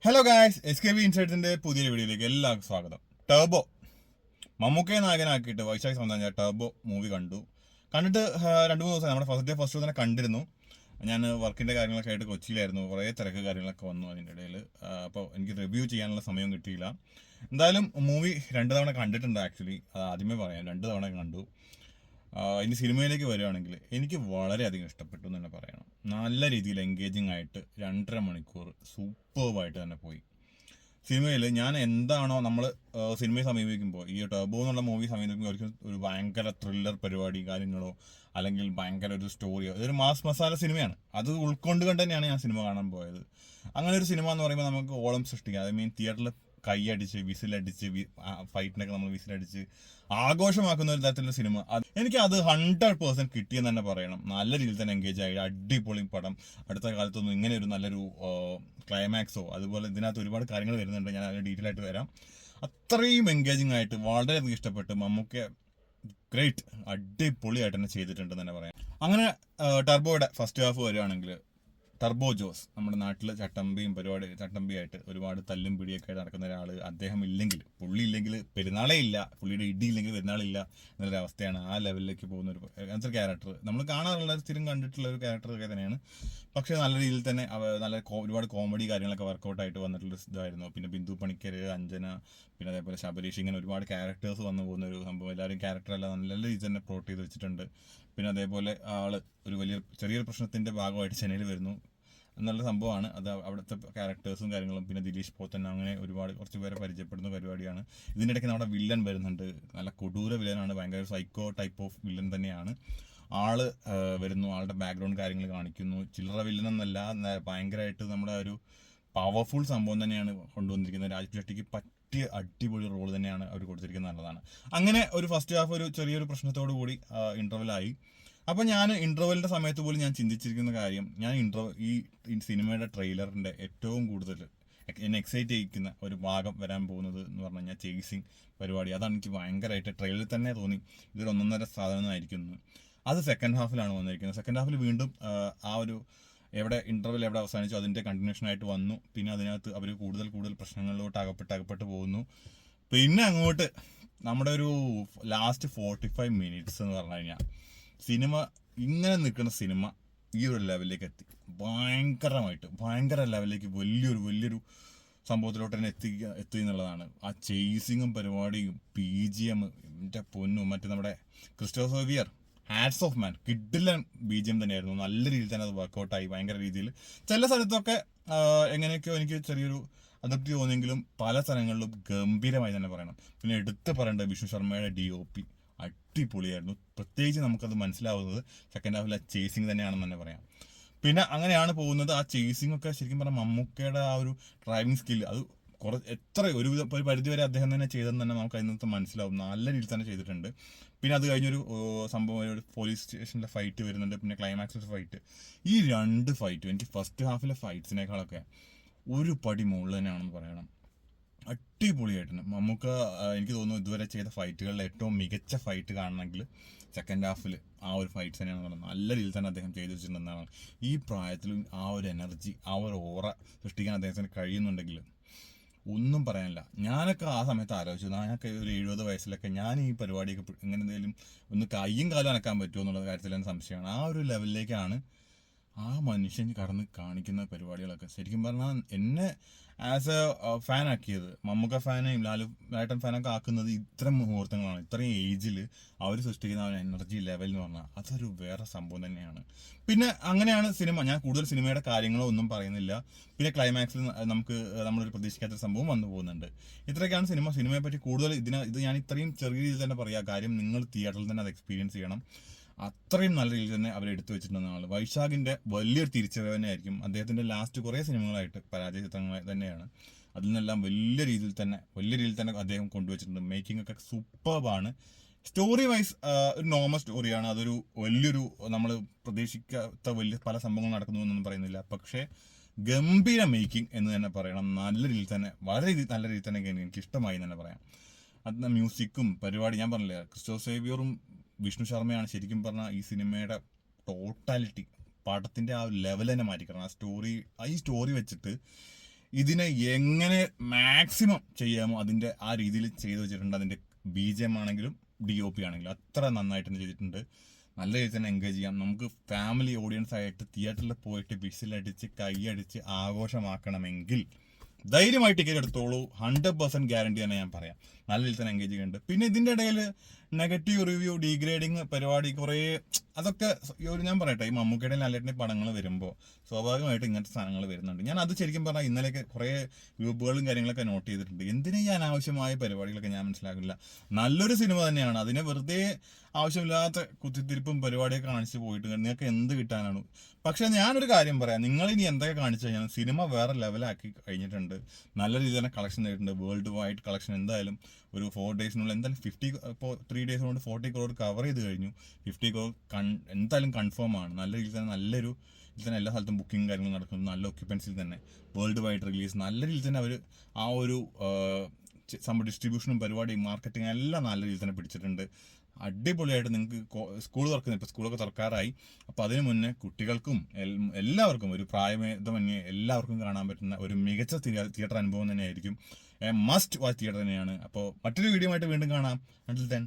Hello guys, SKB ഇൻസൈറ്റ്സിന്റെ പുതിയ വീഡിയോയിലേക്ക് എല്ലാവർക്കും സ്വാഗതം. ടർബോ മമ്മൂക്കയെ നായകനാക്കിയിട്ട് വൈശാഖ് സ്വന്തം ടർബോ മൂവി കണ്ടിട്ട് 2-3 ദിവസം നമ്മുടെ ഫസ്റ്റ് ഷോ തന്നെ കണ്ടിരുന്നു. ഞാൻ വർക്കിന്റെ കാര്യങ്ങളൊക്കെ ആയിട്ട് കൊച്ചിയിലായിരുന്നു. കുറേ തിരക്ക് കാര്യങ്ങളൊക്കെ വന്നു അതിൻ്റെ ഇടയിൽ. അപ്പോൾ എനിക്ക് റിവ്യൂ ചെയ്യാനുള്ള സമയം കിട്ടിയില്ല. എന്തായാലും മൂവി 2 തവണ കണ്ടിട്ടുണ്ട്. ആക്ച്വലി ആദ്യമേ പറയാം, 2 തവണ കണ്ടു. ഇനി സിനിമയിലേക്ക് വരികയാണെങ്കിൽ എനിക്ക് വളരെയധികം ഇഷ്ടപ്പെട്ടു എന്ന് തന്നെ പറയണം. നല്ല രീതിയിൽ എൻഗേജിങ് ആയിട്ട് 2.5 മണിക്കൂർ സൂപ്പർവായിട്ട് തന്നെ പോയി. സിനിമയിൽ ഞാൻ എന്താണോ നമ്മൾ സിനിമയെ സമീപിക്കുമ്പോൾ, ഈ ടർബോ എന്നുള്ള മൂവി സമീപിക്കുമ്പോൾ ഒരിക്കലും ഒരു ഭയങ്കര ത്രില്ലർ പരിപാടി കാര്യങ്ങളോ അല്ലെങ്കിൽ ഭയങ്കര ഒരു സ്റ്റോറിയോ, ഇതൊരു മാസ് മസാല സിനിമയാണ്. അത് ഉൾക്കൊണ്ട് തന്നെയാണ് ഞാൻ സിനിമ കാണാൻ പോയത്. അങ്ങനെ ഒരു സിനിമ എന്ന് പറയുമ്പോൾ നമുക്ക് ഓളം സൃഷ്ടിക്കാം. ഐ മീൻ തിയേറ്ററിൽ കൈയടിച്ച് വിസിലടിച്ച് ഫൈറ്റിനൊക്കെ നമ്മൾ വിസിലടിച്ച് ആഘോഷമാക്കുന്ന ഒരു തരത്തിലുള്ള സിനിമ. എനിക്ക് അത് 100% കിട്ടിയെന്ന് തന്നെ പറയണം. നല്ല രീതിയിൽ തന്നെ എൻഗേജ് ആയി. അടിപൊളി പടം. അടുത്ത കാലത്തൊന്നും ഇങ്ങനെ ഒരു നല്ലൊരു ക്ലൈമാക്സോ അതുപോലെ ഇതിനകത്ത് ഒരുപാട് കാര്യങ്ങൾ വരുന്നുണ്ട്. ഞാൻ അതിന് ഡീറ്റെയിൽ ആയിട്ട് വരാം. അത്രയും എൻഗേജിങ് ആയിട്ട് വളരെയധികം ഇഷ്ടപ്പെട്ട്. മമ്മൂക്ക ഗ്രേറ്റ്, അടിപൊളിയായിട്ട് തന്നെ ചെയ്തിട്ടുണ്ടെന്ന് തന്നെ പറയാം. അങ്ങനെ ടർബോയുടെ ഫസ്റ്റ് ഹാഫ് വരികയാണെങ്കിൽ, ടർബോ ജോസ് നമ്മുടെ നാട്ടിൽ ചട്ടമ്പിയായിട്ട് ഒരുപാട് തല്ലും പിടിയൊക്കെ ആയിട്ട് നടക്കുന്ന ഒരാൾ. അദ്ദേഹം ഇല്ലെങ്കിൽ, പുള്ളി ഇല്ലെങ്കിൽ പെരുന്നാളേ ഇല്ല, പുള്ളിയുടെ ഇടി ഇല്ലെങ്കിൽ പെരുന്നാളില്ല എന്നൊരു അവസ്ഥയാണ്. ആ ലെവലിലേക്ക് പോകുന്ന അങ്ങനത്തെ ഒരു ക്യാരക്ടർ നമ്മൾ കാണാറുള്ള സ്ഥിരം കണ്ടിട്ടുള്ള ഒരു ക്യാരക്ടറൊക്കെ തന്നെയാണ്. പക്ഷേ നല്ല രീതിയിൽ തന്നെ ഒരുപാട് കോമഡി കാര്യങ്ങളൊക്കെ വർക്കൗട്ടായിട്ട് വന്നിട്ടുള്ള ഇതായിരുന്നു. പിന്നെ ബിന്ദു പണിക്കർ, അഞ്ജന, പിന്നെ അതേപോലെ ശബരീഷ്, ഇങ്ങനെ ഒരുപാട് ക്യാരക്ടേഴ്സ് വന്നു പോകുന്ന ഒരു സംഭവം. എല്ലാവരും ക്യാരക്ടറെല്ലാം നല്ല രീതിയിൽ തന്നെ പ്ലോട്ട് ചെയ്ത് വെച്ചിട്ടുണ്ട്. പിന്നെ അതേപോലെ ഒരു ചെറിയൊരു പ്രശ്നത്തിൻ്റെ ഭാഗമായിട്ട് ചെന്നൈയിൽ വരുന്നു എന്നുള്ള സംഭവമാണ്. അത് അവിടുത്തെ ക്യാരക്ടേഴ്സും കാര്യങ്ങളും. പിന്നെ ദിലീഷ് പോത്തൻ, അങ്ങനെ കുറച്ച് പേരെ പരിചയപ്പെടുന്ന പരിപാടിയാണ്. ഇതിൻ്റെ ഇടയ്ക്ക് നമ്മുടെ വില്ലൻ വരുന്നുണ്ട്. നല്ല കൊടൂര വില്ലനാണ്, ഭയങ്കര സൈക്കോ ടൈപ്പ് ഓഫ് വില്ലൻ തന്നെയാണ്. വരുന്നു, ആളുടെ ബാക്ക്ഗ്രൗണ്ട് കാര്യങ്ങൾ കാണിക്കുന്നു. ചില്ലറ വില്ലൻ എന്നല്ല, ഭയങ്കരമായിട്ട് നമ്മുടെ ഒരു പവർഫുൾ സംഭവം തന്നെയാണ് കൊണ്ടുവന്നിരിക്കുന്നത്. രാജ് ഷെട്ടിക്ക് പറ്റിയ അടിപൊളി റോൾ തന്നെയാണ് അവർ കൊടുത്തിരിക്കുന്നത്, നല്ലതാണ്. അങ്ങനെ ഒരു ഫസ്റ്റ് ഹാഫ് ഒരു ചെറിയൊരു പ്രശ്നത്തോടു കൂടി ഇൻ്റർവെലായി. അപ്പോൾ ഞാൻ ഇൻ്റർവെലിൻ്റെ സമയത്ത് പോലും ഞാൻ ചിന്തിച്ചിരിക്കുന്ന കാര്യം, ഞാൻ ഈ സിനിമയുടെ ട്രെയിലറിൻ്റെ ഏറ്റവും കൂടുതൽ എന്നെ എക്സൈറ്റ് ചെയ്യിക്കുന്ന ഒരു ഭാഗം വരാൻ പോകുന്നത് എന്ന് പറഞ്ഞു കഴിഞ്ഞാൽ ചേസിങ് പരിപാടി. അതാണ് എനിക്ക് ഭയങ്കരമായിട്ട് ട്രെയിലറിൽ തന്നെ തോന്നി ഇതൊരു 1.5 സാധനമായിരിക്കുന്നു. അത് സെക്കൻഡ് ഹാഫിലാണ് വന്നിരിക്കുന്നത്. സെക്കൻഡ് ഹാഫിൽ വീണ്ടും ആ ഒരു ഇൻ്റർവെൽ എവിടെ അവസാനിച്ചു അതിൻ്റെ കണ്ടിന്യൂഷനായിട്ട് വന്നു. പിന്നെ അതിനകത്ത് അവർ കൂടുതൽ പ്രശ്നങ്ങളിലോട്ട് അകപ്പെട്ട് പോകുന്നു. പിന്നെ അങ്ങോട്ട് നമ്മുടെ ഒരു ലാസ്റ്റ് 45 മിനിറ്റ്സ് എന്ന് പറഞ്ഞു കഴിഞ്ഞാൽ സിനിമ ഇങ്ങനെ നിൽക്കുന്ന സിനിമ ഈ ഒരു ലെവലിലേക്ക് എത്തി. ഭയങ്കര ലെവലിലേക്ക് വലിയൊരു സംഭവത്തിലോട്ട് തന്നെ എത്തി എന്നുള്ളതാണ്. ആ ചേസിങ്ങും പരിപാടിയും BGM, എൻ്റെ പൊന്നും, മറ്റേ നമ്മുടെ Christopher Xavier, hats off man, കിഡിലൻ BGM തന്നെയായിരുന്നു. നല്ല രീതിയിൽ തന്നെ അത് വർക്കൗട്ടായി. ഭയങ്കര രീതിയിൽ ചില സ്ഥലത്തൊക്കെ എങ്ങനെയൊക്കെയോ എനിക്ക് ചെറിയൊരു അതൃപ്തി തോന്നിയെങ്കിലും പല സ്ഥലങ്ങളിലും ഗംഭീരമായി തന്നെ പറയണം. പിന്നെ എടുത്ത് പറയേണ്ട വിഷ്ണു ശർമ്മയുടെ DOP അടിപൊളിയായിരുന്നു. പ്രത്യേകിച്ച് നമുക്കത് മനസ്സിലാവുന്നത് സെക്കൻഡ് ഹാഫിൽ ആ ചേസിങ് തന്നെയാണെന്ന് തന്നെ പറയാം. പിന്നെ അങ്ങനെയാണ് പോകുന്നത്. ആ ചേസിങ് ഒക്കെ ശരിക്കും പറഞ്ഞാൽ മമ്മൂക്കയുടെ ആ ഒരു ഡ്രൈവിംഗ് സ്കില്ല് അത് ഒരു പരിധിവരെ അദ്ദേഹം തന്നെ ചെയ്തെന്ന് തന്നെ നമുക്ക് അതിനകത്ത് മനസ്സിലാവും. നല്ല രീതിയിൽ തന്നെ ചെയ്തിട്ടുണ്ട്. പിന്നെ അത് കഴിഞ്ഞൊരു സംഭവം, ഒരു പോലീസ് സ്റ്റേഷനിലെ ഫൈറ്റ് വരുന്നുണ്ട്. പിന്നെ ക്ലൈമാക്സിലെ ഫൈറ്റ്, ഈ 2 ഫൈറ്റും എനിക്ക് ഫസ്റ്റ് ഹാഫിലെ ഫൈറ്റ്സിനേക്കാളൊക്കെ ഒരു പടി മുകളിൽ തന്നെയാണെന്ന് പറയണം. അടിപൊളിയായിട്ടുണ്ട്. മമ്മൂക്ക എനിക്ക് തോന്നുന്നു ഇതുവരെ ചെയ്ത ഫൈറ്റുകളിൽ ഏറ്റവും മികച്ച ഫൈറ്റ് കാണണമെങ്കിൽ സെക്കൻഡ് ഹാഫിൽ ആ ഒരു ഫൈറ്റ്സ് തന്നെയാണെന്ന് പറയുന്നത്. നല്ല രീതിയിൽ തന്നെ അദ്ദേഹം ചെയ്തു വെച്ചിട്ടുണ്ടെന്നാണ്. ഈ പ്രായത്തിലും ആ ഒരു എനർജി, ആ ഒരു ഓറ സൃഷ്ടിക്കാൻ അദ്ദേഹത്തിന് കഴിയുന്നുണ്ടെങ്കിൽ ഒന്നും പറയാനില്ല. ഞാനൊക്കെ ആ സമയത്ത് ആലോചിച്ചു, ഞാനൊക്കെ ഒരു 70 വയസ്സിലൊക്കെ ഞാൻ ഈ പരിപാടിയൊക്കെ ഇങ്ങനെ എന്തെങ്കിലും ഒന്ന് കയ്യും കാലും അനക്കാൻ പറ്റുമോ എന്നുള്ള കാര്യത്തിൽ തന്നെ സംശയമാണ്. ആ ഒരു ലെവലിലേക്കാണ് ആ മനുഷ്യൻ കടന്ന് കാണിക്കുന്ന പരിപാടികളൊക്കെ. ശരിക്കും പറഞ്ഞാൽ എന്നെ ആസ് എ ഫാൻ ആക്കിയത്, മമ്മൂക്ക ഫാനെയും ലാലേട്ടൻ ഫാനൊക്കെ ആക്കുന്നത് ഇത്തരം മുഹൂർത്തങ്ങളാണ്. ഇത്രയും ഏജിൽ അവർ സൃഷ്ടിക്കുന്ന ഒരു എനർജി ലെവൽ എന്ന് പറഞ്ഞാൽ അതൊരു വേറെ സംഭവം തന്നെയാണ്. പിന്നെ അങ്ങനെയാണ് സിനിമ. ഞാൻ കൂടുതൽ സിനിമയുടെ കാര്യങ്ങളോ ഒന്നും പറയുന്നില്ല. പിന്നെ ക്ലൈമാക്സിൽ നമ്മളൊരു പ്രതീക്ഷിക്കാത്ത സംഭവം വന്നു പോകുന്നുണ്ട്. ഇത്രയൊക്കെയാണ് സിനിമയെ പറ്റി കൂടുതൽ. ഇത് ഞാൻ ഇത്രയും ചെറിയ രീതിയിൽ തന്നെ പറയാം. കാര്യം നിങ്ങൾ തിയേറ്ററിൽ തന്നെ അത് എക്സ്പീരിയൻസ് ചെയ്യണം. അത്രയും നല്ല രീതിയിൽ തന്നെ അവർ എടുത്തു വെച്ചിട്ടുണ്ടെന്നാണ്. വൈശാഖിൻ്റെ വലിയൊരു തിരിച്ചുവരവ് തന്നെയായിരിക്കും. അദ്ദേഹത്തിൻ്റെ ലാസ്റ്റ് കുറേ സിനിമകളായിട്ട് പരാജയ ചിത്രങ്ങൾ തന്നെയാണ്. അതിൽ നിന്നെല്ലാം വലിയ രീതിയിൽ തന്നെ അദ്ദേഹം കൊണ്ടുവച്ചിട്ടുണ്ട്. മേക്കിംഗ് ഒക്കെ സൂപ്പർബാണ്. സ്റ്റോറി വൈസ് ഒരു നോർമൽ സ്റ്റോറിയാണ്. അതൊരു വലിയൊരു നമ്മൾ പ്രതീക്ഷിക്കാത്ത പല സംഭവങ്ങൾ നടക്കുന്നു എന്നൊന്നും പറയുന്നില്ല. പക്ഷേ ഗംഭീര മേക്കിംഗ് എന്ന് തന്നെ പറയണം. നല്ല രീതിയിൽ തന്നെ, വളരെ നല്ല രീതിയിൽ തന്നെ എനിക്ക് ഇഷ്ടമായി എന്ന് തന്നെ പറയാം. അത് മ്യൂസിക്കും പരിപാടി, ഞാൻ പറഞ്ഞില്ലേ, ക്രിസ്റ്റോഫർ സേവിയറും വിഷ്ണു ശർമ്മയാണ് ശരിക്കും പറഞ്ഞാൽ ഈ സിനിമയുടെ ടോട്ടാലിറ്റി, പടത്തിൻ്റെ ആ ലെവൽ തന്നെ മാറ്റിക്കണം. ഈ സ്റ്റോറി വെച്ചിട്ട് ഇതിനെ എങ്ങനെ മാക്സിമം ചെയ്യാമോ അതിൻ്റെ ആ രീതിയിൽ ചെയ്തു വെച്ചിട്ടുണ്ട്. അതിൻ്റെ BGM ആണെങ്കിലും DOP ആണെങ്കിലും അത്ര നന്നായിട്ട് തന്നെ ചെയ്തിട്ടുണ്ട്. നല്ല രീതിയിൽ തന്നെ എൻഗേജ് ചെയ്യാം. നമുക്ക് ഫാമിലി ഓഡിയൻസ് ആയിട്ട് തിയേറ്ററിൽ പോയിട്ട് വിസിലടിച്ച് കൈയടിച്ച് ആഘോഷമാക്കണമെങ്കിൽ ധൈര്യമായി ടിക്കറ്റ് എടുത്തോളൂ. 100% ഗ്യാരണ്ടി തന്നെ ഞാൻ പറയാം. നല്ല രീതിയിൽ തന്നെ എൻഗേജ് ചെയ്യുന്നുണ്ട്. പിന്നെ ഇതിൻ്റെ ഇടയിൽ നെഗറ്റീവ് റിവ്യൂ, ഡീഗ്രേഡിങ് പരിപാടി കുറേ അതൊക്കെ ഞാൻ പറയട്ടെ, ഈ മമ്മൂക്കയുടെ ലാലേട്ടൻ്റെ പടങ്ങൾ വരുമ്പോൾ സ്വാഭാവികമായിട്ട് ഇങ്ങനത്തെ സാധനങ്ങൾ വരുന്നുണ്ട്. ഞാൻ അത് ശരിക്കും പറഞ്ഞാൽ ഇന്നലെയൊക്കെ കുറേ ഗ്രൂപ്പുകളും കാര്യങ്ങളൊക്കെ നോട്ട് ചെയ്തിട്ടുണ്ട്. എന്തിനാ ഈ അനാവശ്യമായ പരിപാടികളൊക്കെ ഞാൻ മനസ്സിലാക്കില്ല. നല്ലൊരു സിനിമ തന്നെയാണ്, അതിനെ വെറുതെ ആവശ്യമില്ലാത്ത കുത്തിത്തിരിപ്പും പരിപാടിയൊക്കെ കാണിച്ച് പോയിട്ട് നിങ്ങൾക്ക് എന്ത് കിട്ടാനാണ്. പക്ഷെ ഞാനൊരു കാര്യം പറയാം, നിങ്ങളിനി എന്തൊക്കെ കാണിച്ചു കഴിഞ്ഞാൽ സിനിമ വേറെ ലെവലാക്കി കഴിഞ്ഞിട്ടുണ്ട്. നല്ല രീതിയിൽ തന്നെ കളക്ഷൻ നേരിട്ടുണ്ട്. വേൾഡ് വൈഡ് കളക്ഷൻ എന്തായാലും ഒരു 4 ഡേയ്സിനുള്ളിൽ എന്തായാലും 50 ഇപ്പോൾ 3 ഡേയ്സ് കൊണ്ട് 40 crore കവർ ചെയ്ത് കഴിഞ്ഞു. 50 crore എന്തായാലും കൺഫേം ആണ്. നല്ല രീതിയിൽ തന്നെ നല്ലൊരു ഇതിൽ തന്നെ എല്ലാ സ്ഥലത്തും ബുക്കിംഗ് കാര്യങ്ങളും നടക്കുന്നു. നല്ല ഒക്യുപ്പൻസിൽ തന്നെ വേൾഡ് വൈഡ് റിലീസ് നല്ല രീതിയിൽ തന്നെ അവർ ആ ഒരു ഡിസ്ട്രിബ്യൂഷനും പരിപാടിയും മാർക്കറ്റിംഗ് എല്ലാം നല്ല രീതിയിൽ തന്നെ പിടിച്ചിട്ടുണ്ട്. അടിപൊളിയായിട്ട് നിങ്ങൾക്ക് സ്കൂൾ തുറക്കുന്നത്, ഇപ്പോൾ സ്കൂളൊക്കെ തുറക്കാറായി. അപ്പോൾ അതിന് മുന്നേ കുട്ടികൾക്കും എല്ലാവർക്കും ഒരു പ്രായഭേദമന്യേ എല്ലാവർക്കും കാണാൻ പറ്റുന്ന ഒരു മികച്ച തിയേറ്റർ അനുഭവം തന്നെയായിരിക്കും. മസ്റ്റ് വാച്ച് തിയേറ്റർ തന്നെയാണ്. അപ്പോൾ മറ്റൊരു വീഡിയോ ആയിട്ട് വീണ്ടും കാണാം. Until then.